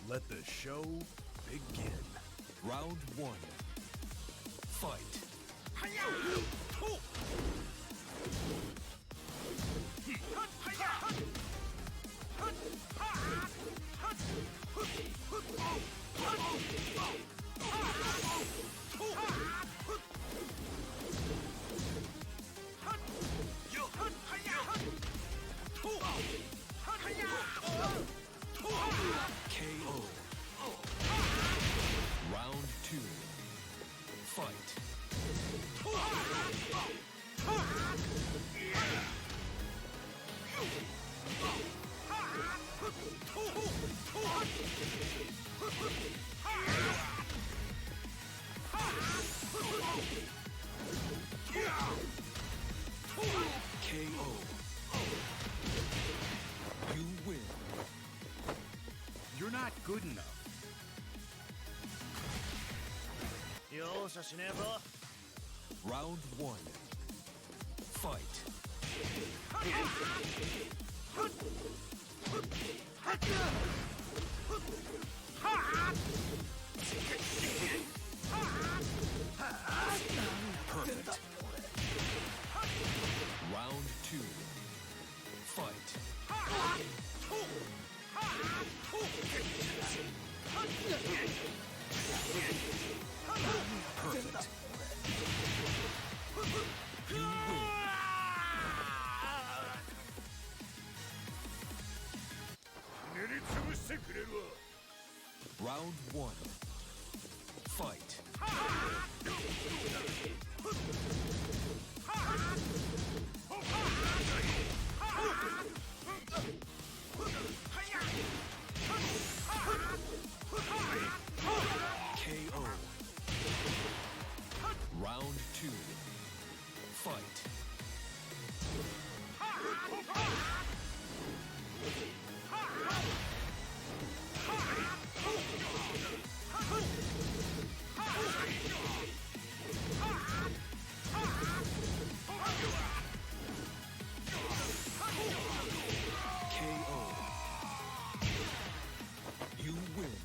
Let the show begin. Round one. Fight. KO. Round two. Fight. KO. You win. You're not good enough. 容赦しねえぞ。 Round one. Fight. Perfect. Round two. Fight. Perfect. You win. Round one. Fight. KO. Round two. Fight. KO. You win.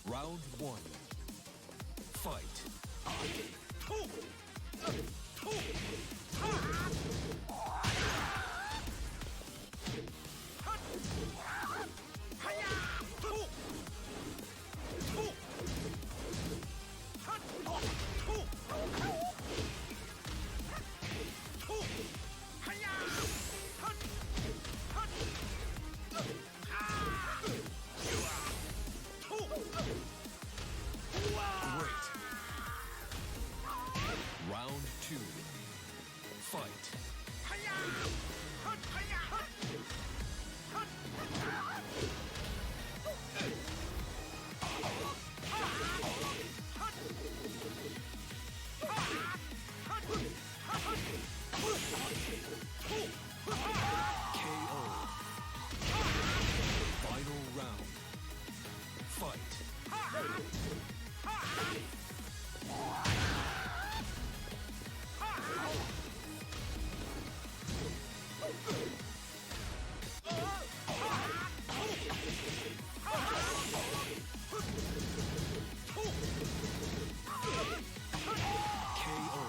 Round one. Fight. Great. Round two. Fight. KO. Final round. Fight. KO.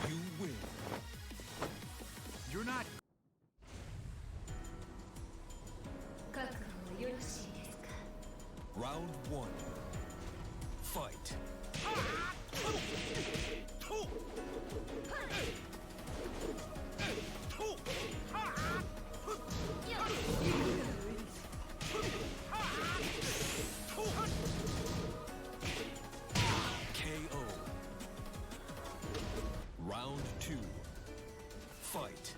You win. You're not. 覚悟はよろしいですか。 Round one. Fight. KO. Round two. Fight.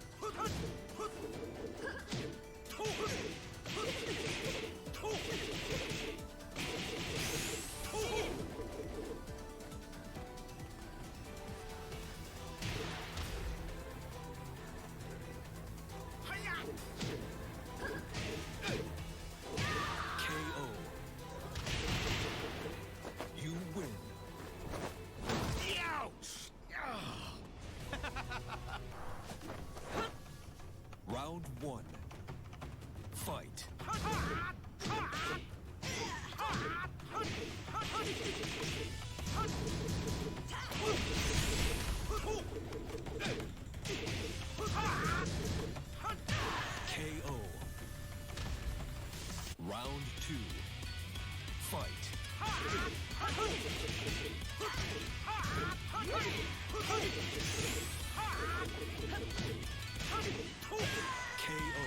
KO.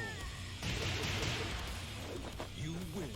You win.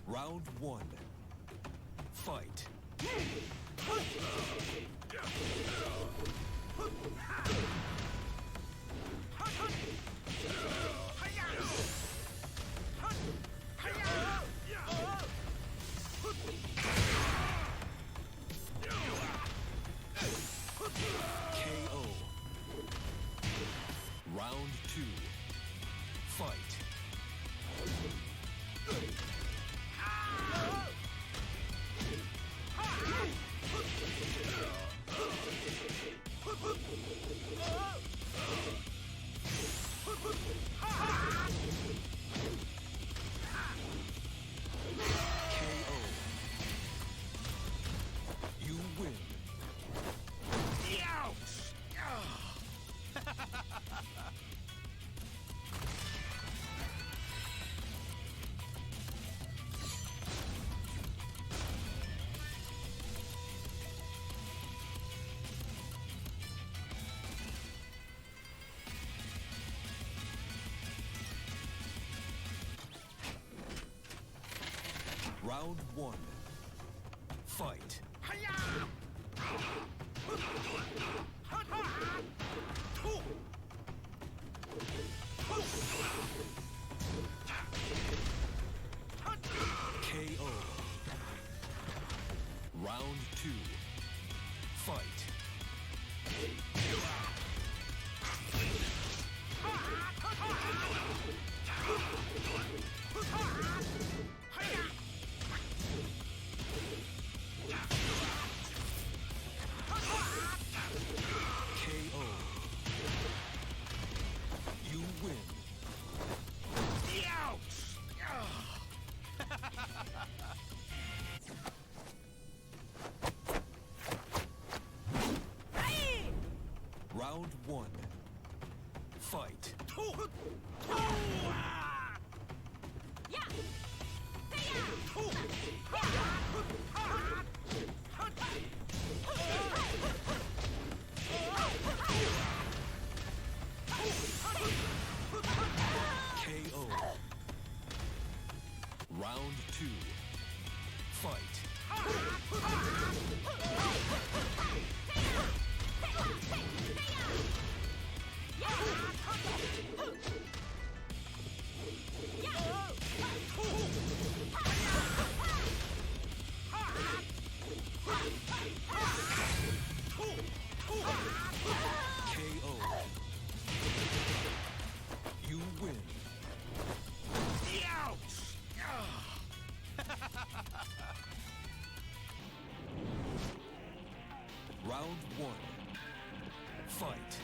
Round one. Fight. KO. Round two. Fight. KO. You win. Round one. Fight. KO. Round two. Fight. KO. You win. Round one. Fight. KO. Round two. Fight. KO. You win. Round one. Fight.